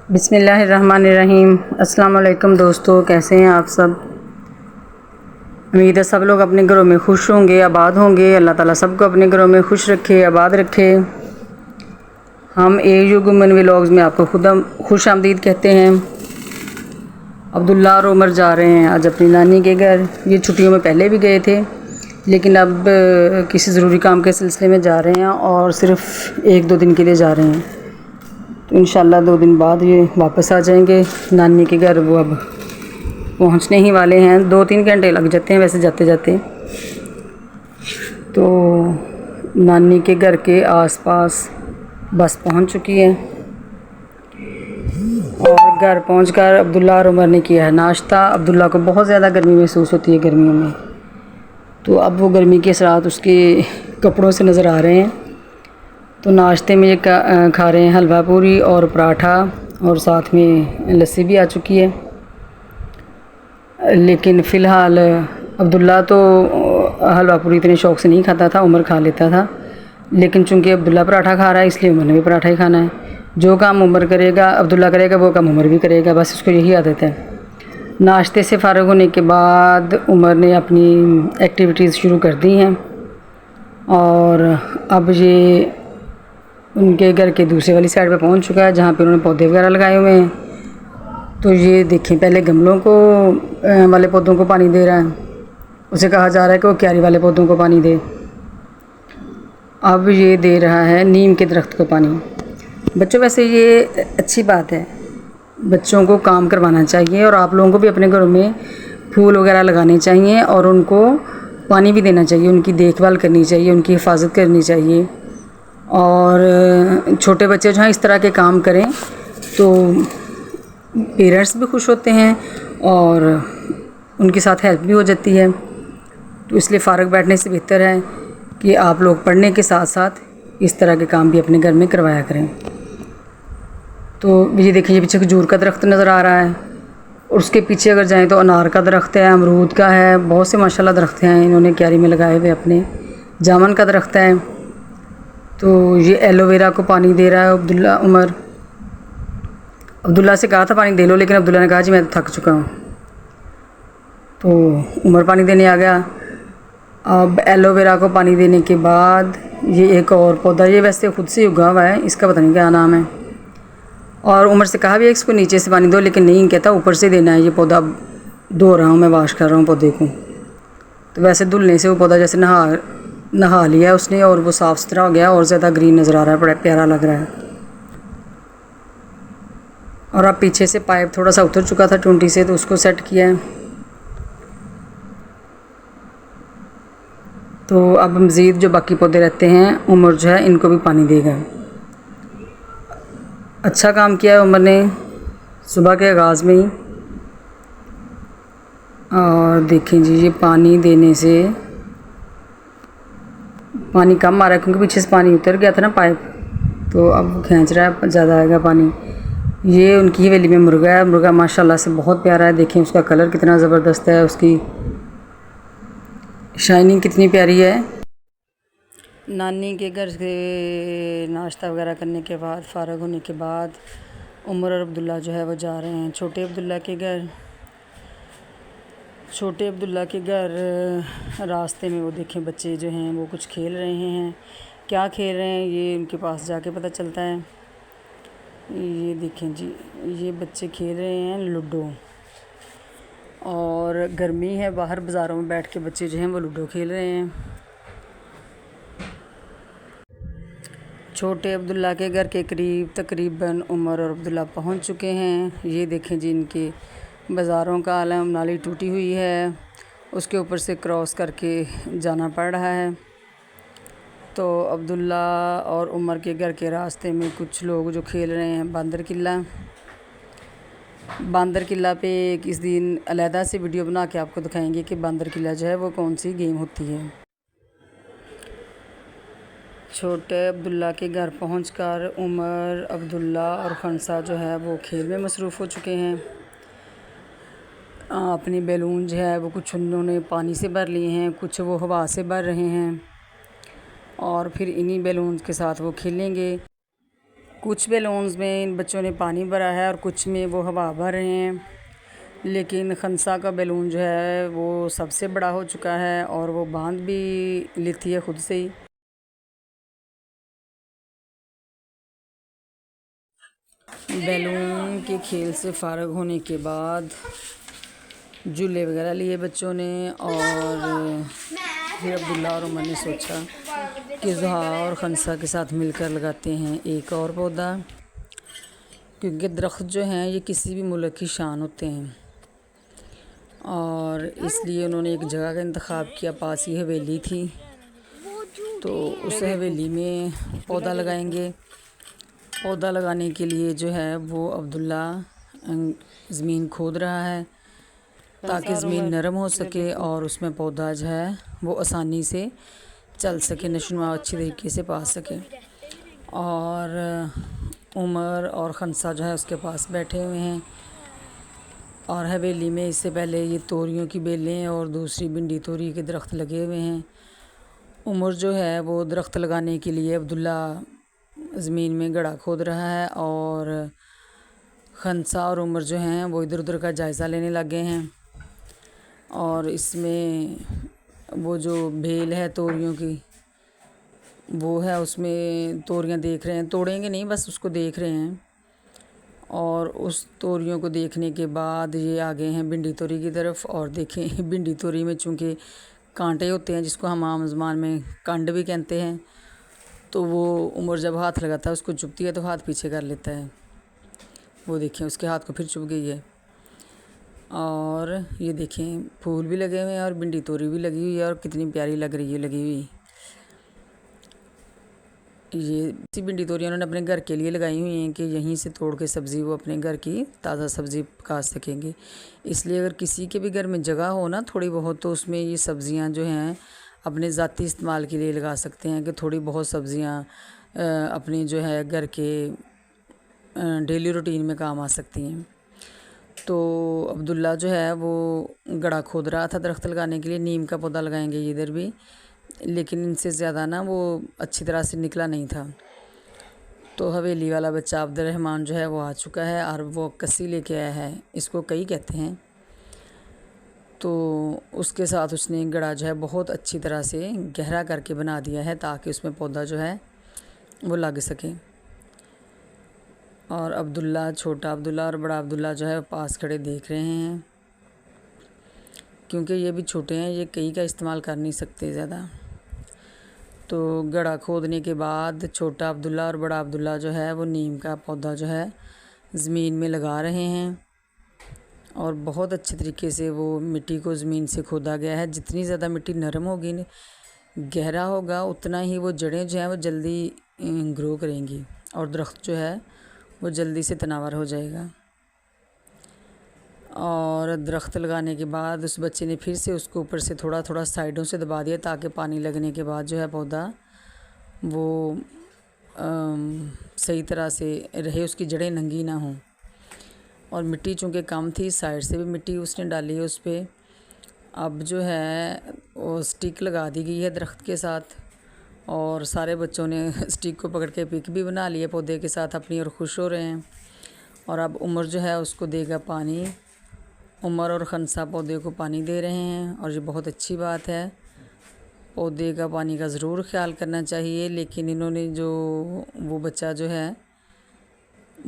बिस्मिल्लाहिर्रहमानिर्रहीम। अस्सलाम वालेकुम दोस्तों, कैसे हैं आप सब। उम्मीद है सब लोग अपने घरों में खुश होंगे, आबाद होंगे। अल्लाह ताला सबको अपने घरों में खुश रखे, आबाद रखे। हम गुमन व्लॉग्स में आपको खुश आमदीद कहते हैं। अब्दुल्ला और उमर जा रहे हैं आज अपनी नानी के घर। ये छुट्टियों में पहले भी गए थे, लेकिन अब किसी ज़रूरी काम के सिलसिले में जा रहे हैं और सिर्फ़ 1-2 दिन के लिए जा रहे हैं। तो इंशाल्लाह 2 दिन बाद ये वापस आ जाएंगे नानी के घर। वो अब पहुंचने ही वाले हैं, 2-3 घंटे लग जाते हैं वैसे जाते जाते। तो नानी के घर के आसपास बस पहुंच चुकी है और घर पहुंचकर अब्दुल्ला और उमर ने किया है नाश्ता। अब्दुल्ला को बहुत ज़्यादा गर्मी महसूस होती है गर्मियों में, तो अब वो गर्मी के साथ उसके कपड़ों से नज़र आ रहे हैं। तो नाश्ते में ये खा रहे हैं हलवा पूरी और पराठा, और साथ में लस्सी भी आ चुकी है। लेकिन फ़िलहाल अब्दुल्ला तो हलवा पूरी इतने शौक़ से नहीं खाता था, उमर खा लेता था। लेकिन चूँकि अब्दुल्ला पराठा खा रहा है, इसलिए उमर ने भी पराठा ही खाना है। जो काम उमर करेगा, अब्दुल्ला करेगा, वो काम उमर भी करेगा, बस उसको यही आदत है। नाश्ते से फ़ारिग होने के बाद उमर ने अपनी एक्टिविटीज़ शुरू कर दी हैं और अब ये उनके घर के दूसरे वाली साइड पे पहुंच चुका है, जहाँ पे उन्होंने पौधे वगैरह लगाए हुए हैं। तो ये देखें, पहले गमलों को वाले पौधों को पानी दे रहा है। उसे कहा जा रहा है कि वो क्यारी वाले पौधों को पानी दे। अब ये दे रहा है नीम के दरख्त को पानी। बच्चों, वैसे ये अच्छी बात है, बच्चों को काम करवाना चाहिए और आप लोगों को भी अपने घरों में फूल वगैरह लगाने चाहिए और उनको पानी भी देना चाहिए, उनकी देखभाल करनी चाहिए, उनकी हिफाजत करनी चाहिए। और छोटे बच्चे जो हैं इस तरह के काम करें तो पेरेंट्स भी खुश होते हैं और उनके साथ हेल्प भी हो जाती है। तो इसलिए फ़ारिग बैठने से बेहतर है कि आप लोग पढ़ने के साथ साथ इस तरह के काम भी अपने घर में करवाया करें। तो ये देखिए, ये पीछे खजूर का दरख्त नज़र आ रहा है और उसके पीछे अगर जाएं तो अनार का दरख्त है, अमरूद का है, बहुत से माशाल्लाह दरख्त हैं इन्होंने क्यारी में लगाए हुए अपने। जामुन का दरख्त है। तो ये एलोवेरा को पानी दे रहा है उमर। अब्दुल्ला से कहा था पानी दे लो, लेकिन अब्दुल्ला ने कहा जी मैं तो थक चुका हूँ। तो उमर पानी देने आ गया। अब एलोवेरा को पानी देने के बाद ये एक और पौधा, ये वैसे खुद से उगा हुआ है, इसका पता नहीं क्या नाम है। और उमर से कहा भी है इसको नीचे से पानी दो, लेकिन नहीं, कहता ऊपर से देना है। ये पौधा धो रहा हूँ मैं, वाश कर रहा हूँ पौधे को। तो वैसे धुलने से वो पौधा जैसे नहा लिया उसने और वो साफ़ सुथरा हो गया और ज़्यादा ग्रीन नज़र आ रहा है, बड़ा प्यारा लग रहा है। और अब पीछे से पाइप थोड़ा सा उतर चुका था टूंटी से, तो उसको सेट किया है। तो अब मज़ीद जो बाकी पौधे रहते हैं, उमर जो है इनको भी पानी देगा। अच्छा काम किया है उमर ने सुबह के आगाज़ में ही। और देखें जी, ये पानी देने से पानी कम आ रहा है क्योंकि पीछे से पानी उतर गया था ना पाइप, तो अब खींच रहा है, ज़्यादा आएगा पानी। ये उनकी हवेली में मुर्गा है। मुर्गा माशाल्लाह से बहुत प्यारा है। देखें उसका कलर कितना ज़बरदस्त है, उसकी शाइनिंग कितनी प्यारी है। नानी के घर से नाश्ता वगैरह करने के बाद, फ़ारिग होने के बाद, उमर और अब्दुल्ला जो है वो जा रहे हैं छोटे अब्दुल्ला के घर। छोटे अब्दुल्ला के घर रास्ते में वो देखें बच्चे जो हैं वो कुछ खेल रहे हैं। क्या खेल रहे हैं ये उनके पास जाके पता चलता है। ये देखें जी, ये बच्चे खेल रहे हैं लूडो। और गर्मी है, बाहर बाज़ारों में बैठ के बच्चे जो हैं वो लूडो खेल रहे हैं। छोटे अब्दुल्ला के घर के करीब तकरीबन उमर और अब्दुल्ला पहुंच चुके हैं। ये देखें जी, इनके बाज़ारों का आलम, नाली टूटी हुई है, उसके ऊपर से क्रॉस करके जाना पड़ रहा है। तो अब्दुल्ला और उमर के घर के रास्ते में कुछ लोग जो खेल रहे हैं बांदर किला पे इस दिन अलहदा से वीडियो बना के आपको दिखाएंगे कि बांदर किला जो है वो कौन सी गेम होती है। छोटे अब्दुल्ला के घर पहुंचकर उमर, अब्दुल्ला और खनसा जो है वो खेल में मसरूफ़ हो चुके हैं। अपनी बैलून जो है वो कुछ उन्होंने पानी से भर लिए हैं, कुछ वो हवा से भर रहे हैं और फिर इन्हीं बैलून के साथ वो खेलेंगे। कुछ बैलून्स में इन बच्चों ने पानी भरा है और कुछ में वो हवा भर रहे हैं, लेकिन खनसा का बैलून जो है वो सबसे बड़ा हो चुका है और वो बांध भी लेती है खुद से ही। बैलून के खेल से फ़ारग होने के बाद झूले वगैरह लिए बच्चों ने और फिर अब्दुल्ला और उमर ने सोचा कि ज़ुहा और खनसा के साथ मिलकर लगाते हैं एक और पौधा, क्योंकि दरख्त जो हैं ये किसी भी मुल्क की शान होते हैं और इसलिए उन्होंने एक जगह का इंतखाब किया। पास ही हवेली थी तो उस हवेली में पौधा लगाएंगे। पौधा लगाने के लिए जो है वो अब्दुल्ला ज़मीन खोद रहा है ताकि ज़मीन नरम हो सके और उसमें पौधा जो है वो आसानी से चल सके, नशोनुमा अच्छी तरीके से पा सके। और उमर और खनसा जो है उसके पास बैठे हुए हैं और हवेली में इससे पहले ये तोरियों की बेलें और दूसरी भिंडी तोरी के दरख्त लगे हुए हैं। उमर जो है वो दरख्त लगाने के लिए अब्दुल्ला ज़मीन में गड्ढा खोद रहा है और खनसा और उमर जो हैं वो इधर उधर का जायज़ा लेने लगे हैं। और इसमें वो जो बेल है तोरियों की वो है, उसमें तोरियां देख रहे हैं, तोड़ेंगे नहीं बस उसको देख रहे हैं। और उस तोरियों को देखने के बाद ये आ गए हैं भिंडी तोरी की तरफ। और देखें भिंडी तोरी में चूँकि कांटे होते हैं जिसको हम आम ज़बान में कंड भी कहते हैं, तो वो उमर जब हाथ लगाता है उसको चुभती है तो हाथ पीछे कर लेता है। वो देखें उसके हाथ को फिर चुभ गई है। और ये देखें फूल भी लगे हुए हैं और भिंडी तोरी भी लगी हुई है और कितनी प्यारी लग रही है लगी हुई। ये इसी भिंडी तोरी उन्होंने अपने घर के लिए लगाई हुई हैं कि यहीं से तोड़ के सब्ज़ी वो अपने घर की ताज़ा सब्ज़ी पका सकेंगे। इसलिए अगर किसी के भी घर में जगह हो ना थोड़ी बहुत, तो उसमें ये सब्ज़ियां जो हैं अपने ज़ाती इस्तेमाल के लिए लगा सकते हैं कि थोड़ी बहुत सब्ज़ियां अपनी जो है घर के डेली रूटीन में काम आ सकती हैं। तो अब्दुल्ला जो है वो गड्ढा खोद रहा था दरख्त लगाने के लिए। नीम का पौधा लगाएंगे ये इधर भी, लेकिन इनसे ज़्यादा ना वो अच्छी तरह से निकला नहीं था। तो हवेली वाला बच्चा अब्दुर्रहमान जो है वो आ चुका है और वो कस्सी लेके आया है, इसको कई कहते हैं। तो उसके साथ उसने गड्ढा जो है बहुत अच्छी तरह से गहरा करके बना दिया है ताकि उसमें पौधा जो है वो लग सके। और अब्दुल्ला, छोटा अब्दुल्ला और बड़ा अब्दुल्ला जो है पास खड़े देख रहे हैं, क्योंकि ये भी छोटे हैं, ये कई का इस्तेमाल कर नहीं सकते ज़्यादा। तो गड्ढा खोदने के बाद छोटा अब्दुल्ला और बड़ा अब्दुल्ला जो है वो नीम का पौधा जो है ज़मीन में लगा रहे हैं और बहुत अच्छे तरीके से वो मिट्टी को ज़मीन से खोदा गया है। जितनी ज़्यादा मिट्टी नरम होगी, गहरा होगा, उतना ही वो जड़ें जो हैं वो जल्दी ग्रो करेंगी और दरख्त जो है वो जल्दी से तनावर हो जाएगा। और दरख्त लगाने के बाद उस बच्चे ने फिर से उसको ऊपर से थोड़ा थोड़ा साइडों से दबा दिया ताकि पानी लगने के बाद जो है पौधा वो सही तरह से रहे, उसकी जड़ें नंगी ना हों। और मिट्टी चूँकि कम थी, साइड से भी मिट्टी उसने डाली है उस पर। अब जो है वो स्टिक लगा दी गई है दरख्त के साथ और सारे बच्चों ने स्टिक को पकड़ के पिक भी बना लिए पौधे के साथ अपनी और खुश हो रहे हैं। और अब उमर जो है उसको देगा पानी। उमर और खनसा पौधे को पानी दे रहे हैं और ये बहुत अच्छी बात है। पौधे का पानी का ज़रूर ख्याल करना चाहिए, लेकिन इन्होंने जो वो बच्चा जो है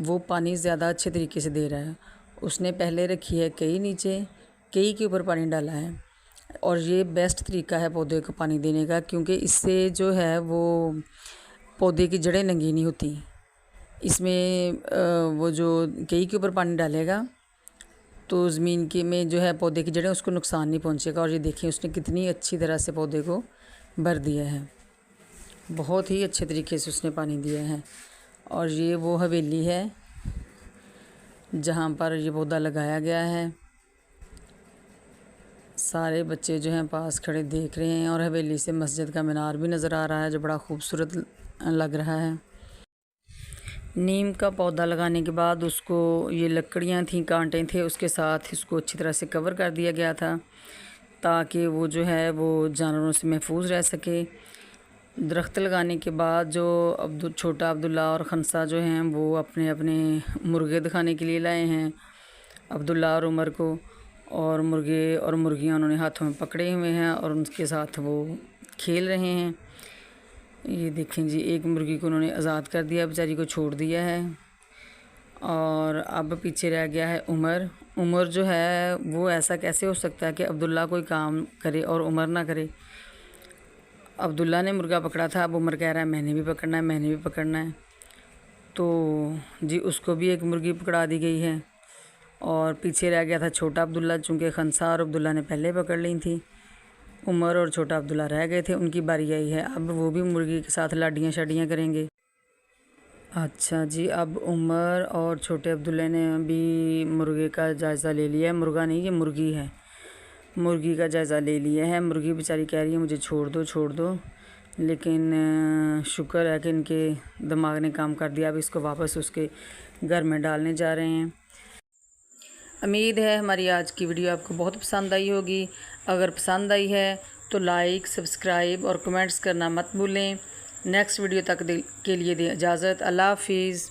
वो पानी ज़्यादा अच्छे तरीके से दे रहा है। उसने पहले रखी है कई नीचे, कई के ऊपर पानी डाला है और ये बेस्ट तरीका है पौधे को पानी देने का, क्योंकि इससे जो है वो पौधे की जड़ें नंगी नहीं होती। इसमें वो जो कई के ऊपर पानी डालेगा तो ज़मीन के में जो है पौधे की जड़ें उसको नुकसान नहीं पहुंचेगा। और ये देखें उसने कितनी अच्छी तरह से पौधे को भर दिया है, बहुत ही अच्छे तरीके से उसने पानी दिया है। और ये वो हवेली है जहाँ पर ये पौधा लगाया गया है। सारे बच्चे जो हैं पास खड़े देख रहे हैं और हवेली से मस्जिद का मीनार भी नज़र आ रहा है जो बड़ा खूबसूरत लग रहा है। नीम का पौधा लगाने के बाद उसको ये लकड़ियाँ थी, कांटे थे, उसके साथ इसको अच्छी तरह से कवर कर दिया गया था ताकि वो जो है वो जानवरों से महफूज रह सके। दरख्त लगाने के बाद जो छोटा अब्दुल्ला और खनसा जो हैं वो अपने अपने मुर्गे दिखाने के लिए लाए हैं अब्दुल्ला और उमर को, और मुर्गे और मुर्गियाँ उन्होंने हाथों में पकड़े हुए हैं और उनके साथ वो खेल रहे हैं। ये देखें जी, एक मुर्गी को उन्होंने आज़ाद कर दिया, बेचारी को छोड़ दिया है। और अब पीछे रह गया है उमर। उमर जो है वो ऐसा कैसे हो सकता है कि अब्दुल्ला कोई काम करे और उमर ना करे। अब्दुल्ला ने मुर्गा पकड़ा था, अब उमर कह रहा है मैंने भी पकड़ना है, मैंने भी पकड़ना है। तो जी उसको भी एक मुर्गी पकड़ा दी गई है और पीछे रह गया था छोटा अब्दुल्ला, चूँकि खनसा और अब्दुल्ला ने पहले पकड़ ली थी। उमर और छोटा अब्दुल्ला रह गए थे, उनकी बारी आई है। अब वो भी मुर्गी के साथ लाडियाँ शाडियाँ करेंगे। अच्छा जी, अब उमर और छोटे अब्दुल्ला ने भी मुर्गे का जायज़ा ले लिया है। मुर्गा नहीं, ये मुर्गी है। मुर्गी का जायज़ा ले लिया है। मुर्गी बेचारी कह रही है मुझे छोड़ दो छोड़ दो, लेकिन शुक्र है कि इनके दिमाग ने काम कर दिया। अब इसको वापस उसके घर में डालने जा रहे हैं। उम्मीद है हमारी आज की वीडियो आपको बहुत पसंद आई होगी। अगर पसंद आई है तो लाइक, सब्सक्राइब और कमेंट्स करना मत भूलें। नेक्स्ट वीडियो तक के लिए दें इजाज़त। अल्लाह हाफिज़।